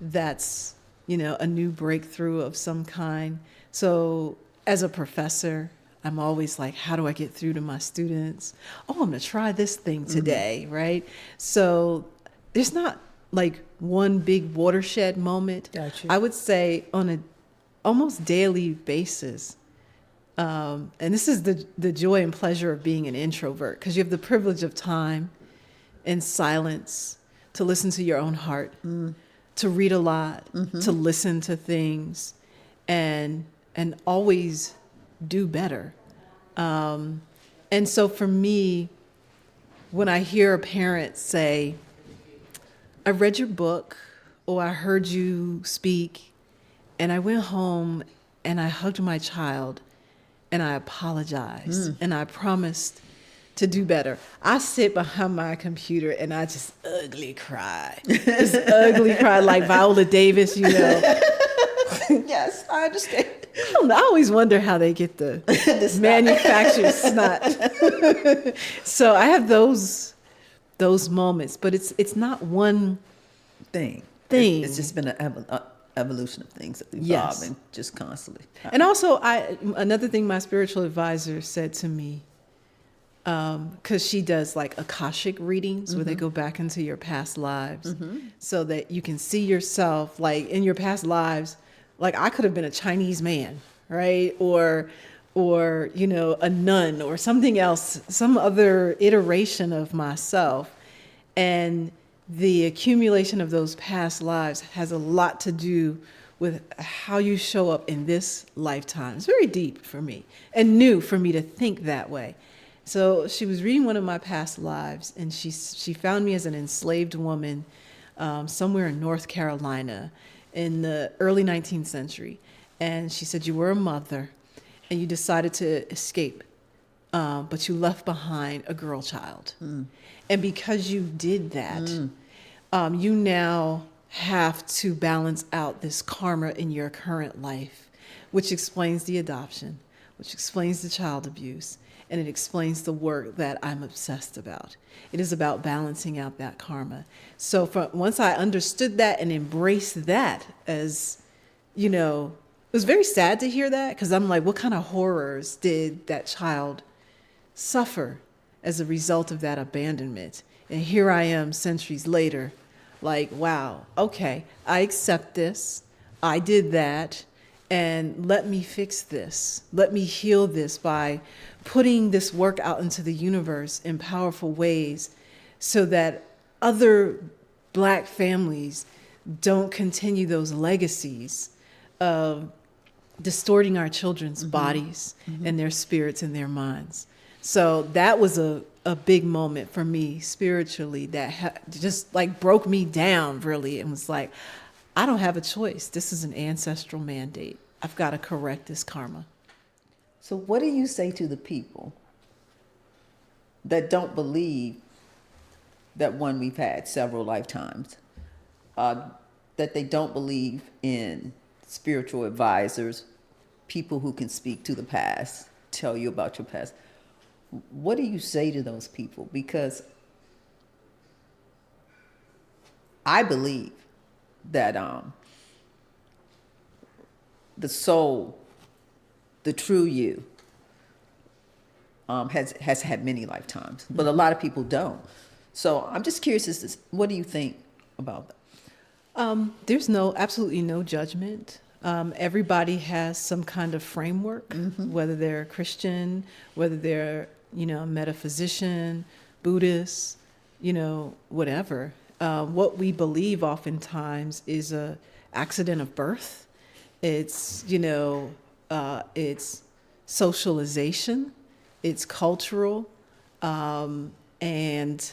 that's, a new breakthrough of some kind. So as a professor, I'm always like, how do I get through to my students? Oh, I'm going to try this thing today, right? So there's not like one big watershed moment. Gotcha. I would say on a almost daily basis. And this is the joy and pleasure of being an introvert, because you have the privilege of time and silence to listen to your own heart, to read a lot, to listen to things, and always do better. And so for me, when I hear a parent say, I read your book, or I heard you speak, and I went home and I hugged my child and I apologized and I promised to do better. I sit behind my computer and I just ugly cry. Just ugly cry like Viola Davis, Yes, I understand. I don't know, I always wonder how they get the manufactured snot. So I have those moments, but it's not one thing. thing. It's just been an evolution of things that evolve Yes. and just constantly. And also, another thing my spiritual advisor said to me, because she does like Akashic readings where they go back into your past lives so that you can see yourself like in your past lives. Like I could have been a Chinese man, right? Or a nun or something else, some other iteration of myself. And the accumulation of those past lives has a lot to do with how you show up in this lifetime. It's very deep for me and new for me to think that way. So she was reading one of my past lives, and she found me as an enslaved woman somewhere in North Carolina in the early 19th century. And she said you were a mother and you decided to escape, but you left behind a girl child. And because you did that, you now have to balance out this karma in your current life, which explains the adoption, which explains the child abuse, and it explains the work that I'm obsessed about. It is about balancing out that karma. So once I understood that and embraced that as, it was very sad to hear that, because I'm like, what kind of horrors did that child suffer as a result of that abandonment? And here I am centuries later, like, wow, okay, I accept this. I did that. And let me fix this. Let me heal this by putting this work out into the universe in powerful ways so that other Black families don't continue those legacies of distorting our children's bodies and their spirits and their minds. So that was a big moment for me spiritually that just like broke me down really and was like, I don't have a choice. This is an ancestral mandate. I've got to correct this karma. So what do you say to the people that don't believe that we've had several lifetimes, that they don't believe in spiritual advisors, people who can speak to the past, tell you about your past? What do you say to those people? Because I believe that the soul, the true you, has had many lifetimes, but a lot of people don't. So I'm just curious, what do you think about that? There's absolutely no judgment. Everybody has some kind of framework, whether they're Christian, whether they're, a metaphysician, Buddhist, whatever. What we believe oftentimes is a accident of birth. It's, it's socialization, it's cultural, and,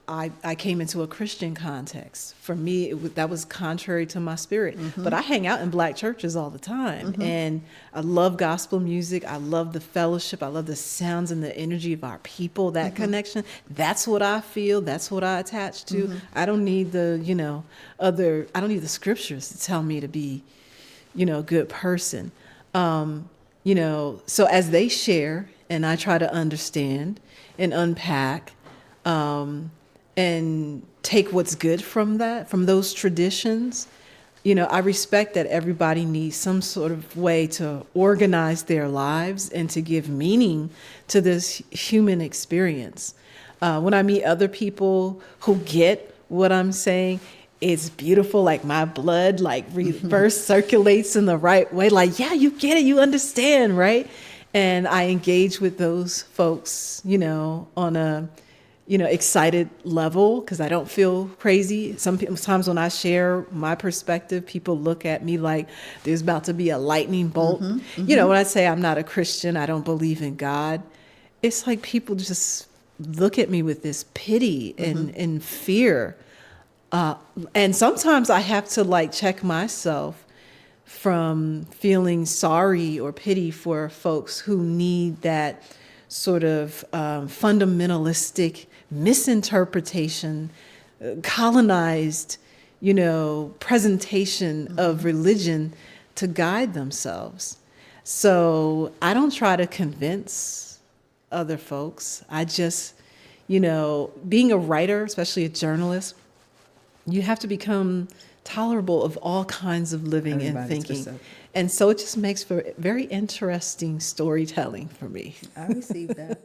I came into a Christian context. For me, that was contrary to my spirit. But I hang out in Black churches all the time. And I love gospel music. I love the fellowship. I love the sounds and the energy of our people, that connection. That's what I feel. That's what I attach to. I don't need the, I don't need the scriptures to tell me to be, a good person. So as they share and I try to understand and unpack, and take what's good from those traditions. I respect that everybody needs some sort of way to organize their lives and to give meaning to this human experience. When I meet other people who get what I'm saying, it's beautiful. Like my blood, reverse circulates in the right way. Like, yeah, you get it. You understand, right? And I engage with those folks, on a excited level, because I don't feel crazy. Sometimes when I share my perspective, people look at me like there's about to be a lightning bolt. When I say I'm not a Christian, I don't believe in God, it's like people just look at me with this pity and fear. And sometimes I have to check myself from feeling sorry or pity for folks who need that sort of fundamentalistic misinterpretation, colonized, presentation of religion to guide themselves. So I don't try to convince other folks. I just, being a writer, especially a journalist, you have to become tolerable of all kinds of living and thinking. And so it just makes for very interesting storytelling for me. I received that.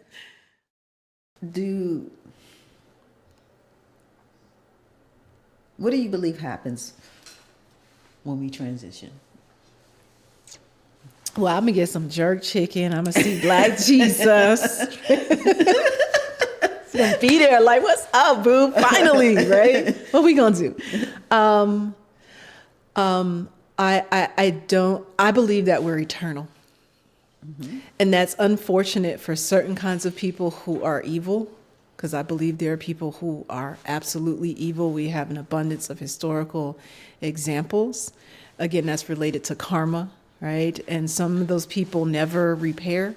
What do you believe happens when we transition? Well, I'm going to get some jerk chicken. I'm going to see Black Jesus. It's going to be there like, what's up, boo? Finally, right? What we going to do? I believe that we're eternal. And that's unfortunate for certain kinds of people who are evil, because I believe there are people who are absolutely evil. We have an abundance of historical examples. Again, that's related to karma, right? And some of those people never repair,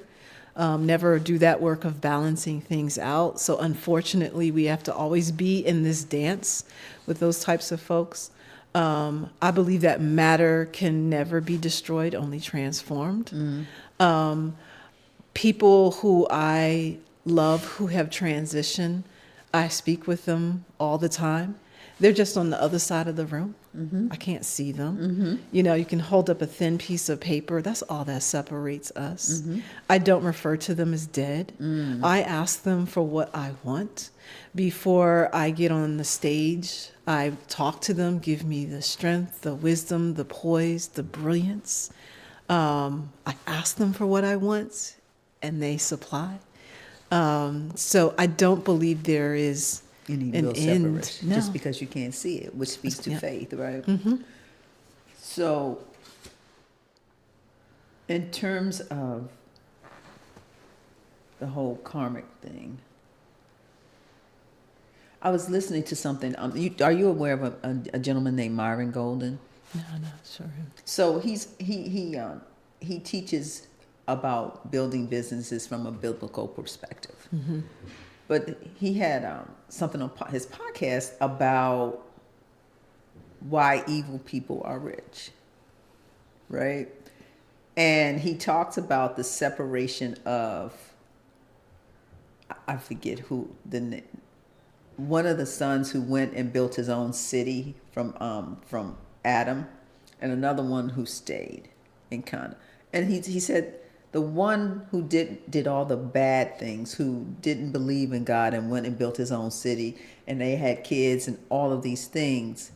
never do that work of balancing things out. So unfortunately, we have to always be in this dance with those types of folks. I believe that matter can never be destroyed, only transformed. People who I love who have transitioned, I speak with them all the time. They're just on the other side of the room. I can't see them. You can hold up a thin piece of paper. That's all that separates us. I don't refer to them as dead. I ask them for what I want. Before I get on the stage, I talk to them, give me the strength, the wisdom, the poise, the brilliance. I ask them for what I want, and they supply. So I don't believe there is an end. No. Just because you can't see it, which speaks to faith, right? So in terms of the whole karmic thing, I was listening to something. Are you aware of a gentleman named Myron Golden? No, not sure. So he teaches about building businesses from a biblical perspective. But he had something on his podcast about why evil people are rich, right? And he talks about the separation of, I forget who, one of the sons who went and built his own city from Adam, and another one who stayed in Canaan. And he said The one who did all the bad things, who didn't believe in God and went and built his own city, and they had kids and all of these things,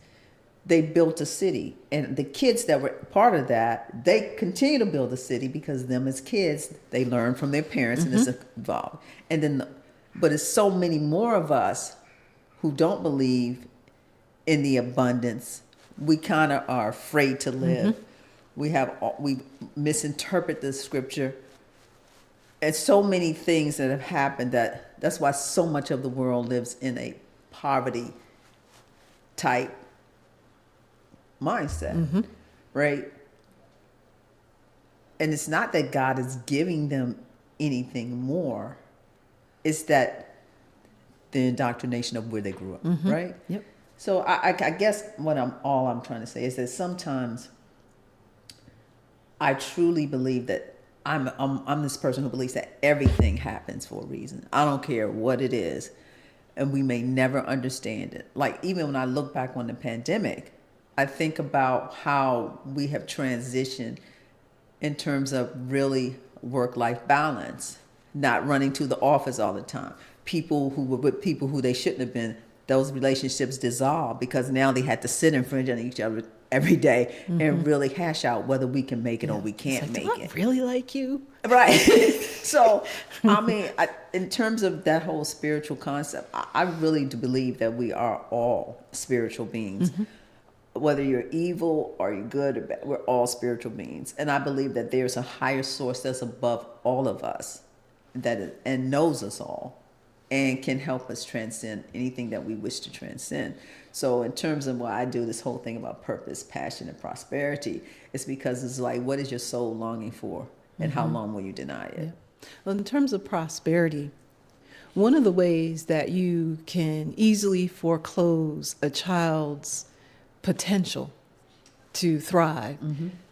they built a city. And the kids that were part of that, they continue to build a city because them as kids, they learn from their parents and it's evolved. And then, but it's so many more of us who don't believe in the abundance. We kind of are afraid to live. We misinterpret the scripture. And so many things that have happened that's why so much of the world lives in a poverty type mindset, right? And it's not that God is giving them anything more. It's that the indoctrination of where they grew up, right? Yep. So I guess all I'm trying to say is that sometimes I truly believe that I'm this person who believes that everything happens for a reason. I don't care what it is, and we may never understand it. Like even when I look back on the pandemic, I think about how we have transitioned in terms of really work-life balance, not running to the office all the time. People who were with people who they shouldn't have been, those relationships dissolved because now they had to sit in front of each other every day and really hash out whether we can make it or we can't make Do I it. really like you? Right. So, I mean, in terms of that whole spiritual concept, I really do believe that we are all spiritual beings. Whether you're evil or you're good or bad, we're all spiritual beings. And I believe that there's a higher source that's above all of us and knows us all and can help us transcend anything that we wish to transcend. So in terms of why I do this whole thing about purpose, passion, and prosperity, it's because it's like, what is your soul longing for? And how long will you deny it? Yeah. Well, in terms of prosperity, one of the ways that you can easily foreclose a child's potential to thrive,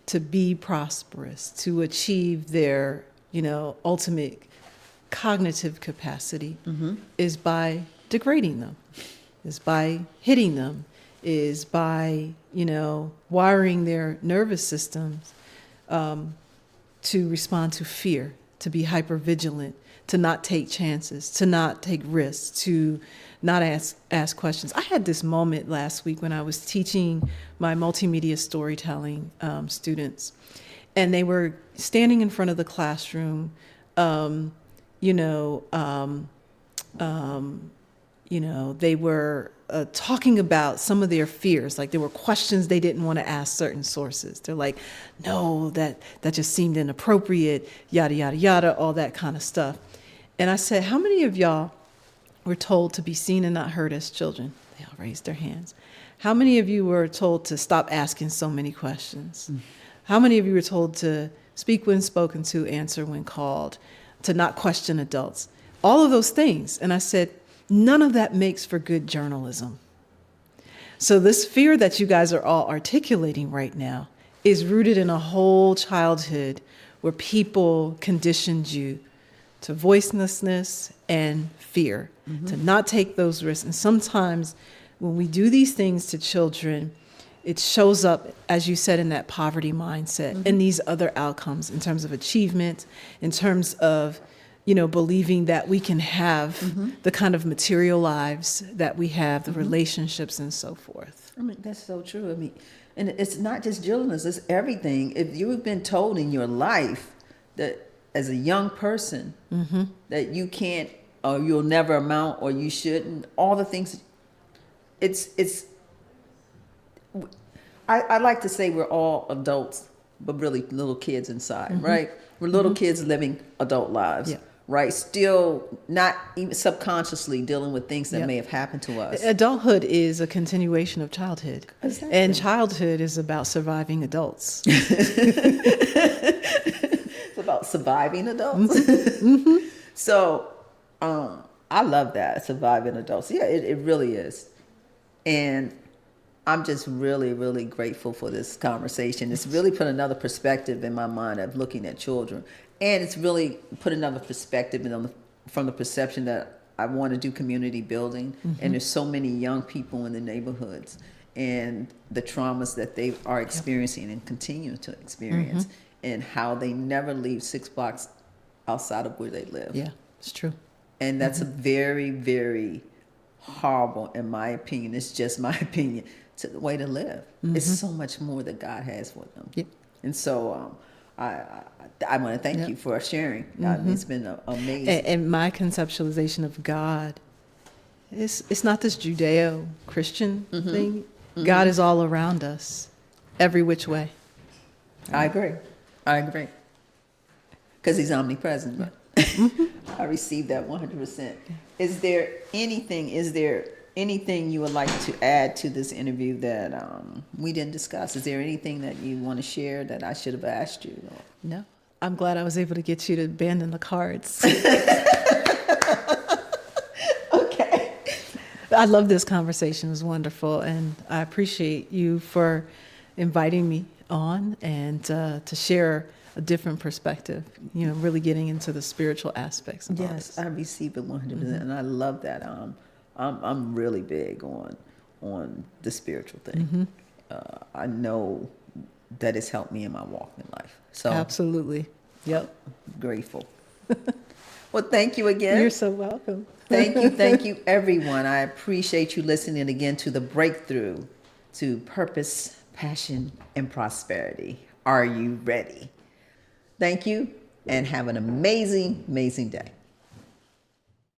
to be prosperous, to achieve their, ultimate cognitive capacity is by degrading them, is by hitting them, is by, wiring their nervous systems to respond to fear, to be hypervigilant, to not take chances, to not take risks, to not ask questions. I had this moment last week when I was teaching my multimedia storytelling students, and they were standing in front of the classroom, they were talking about some of their fears. Like there were questions they didn't want to ask certain sources. They're like, no, that just seemed inappropriate, yada, yada, yada, all that kind of stuff. And I said, how many of y'all were told to be seen and not heard as children? They all raised their hands. How many of you were told to stop asking so many questions? How many of you were told to speak when spoken to, answer when called, to not question adults? All of those things. And I said, none of that makes for good journalism. So this fear that you guys are all articulating right now is rooted in a whole childhood where people conditioned you to voicelessness and fear, to not take those risks. And sometimes when we do these things to children, it shows up, as you said, in that poverty mindset and these other outcomes in terms of achievement, in terms of, believing that we can have the kind of material lives that we have, the relationships and so forth. I mean, that's so true. I mean, and it's not just journalists, it's everything. If you've been told in your life that as a young person that you can't or you'll never amount or you shouldn't, all the things, I like to say we're all adults, but really little kids inside, right? We're little kids living adult lives. Right, still not even subconsciously dealing with things that may have happened to us. Adulthood is a continuation of childhood. Exactly. And childhood is about surviving adults. It's about surviving adults. So I love that, surviving adults. Yeah, it really is. And I'm just really, really grateful for this conversation. It's really put another perspective in my mind of looking at children. And it's really put another perspective from the perception that I want to do community building. And there's so many young people in the neighborhoods and the traumas that they are experiencing and continue to experience. and how they never leave 6 blocks outside of where they live. Yeah, it's true. And that's a very, very horrible, in my opinion, it's just my opinion, to the way to live. It's so much more that God has for them. Yep. And so I want to thank you for sharing. It's been amazing. And my conceptualization of God, it's not this Judeo-Christian thing. God is all around us, every which way. I agree. Because he's omnipresent. I received that 100%. Is there anything you would like to add to this interview that we didn't discuss? Is there anything that you want to share that I should have asked you? No. I'm glad I was able to get you to abandon the cards. Okay. I love this conversation. It was wonderful. And I appreciate you for inviting me on and to share a different perspective, really getting into the spiritual aspects of all this. I received it 100%, and I love that. I'm really big on the spiritual thing. I know that it's helped me in my walk in life. So absolutely, yep. Grateful. Well, thank you again. You're so welcome. Thank you, everyone. I appreciate you listening again to the Breakthrough to Purpose, Passion, and Prosperity. Are you ready? Thank you, and have an amazing, amazing day.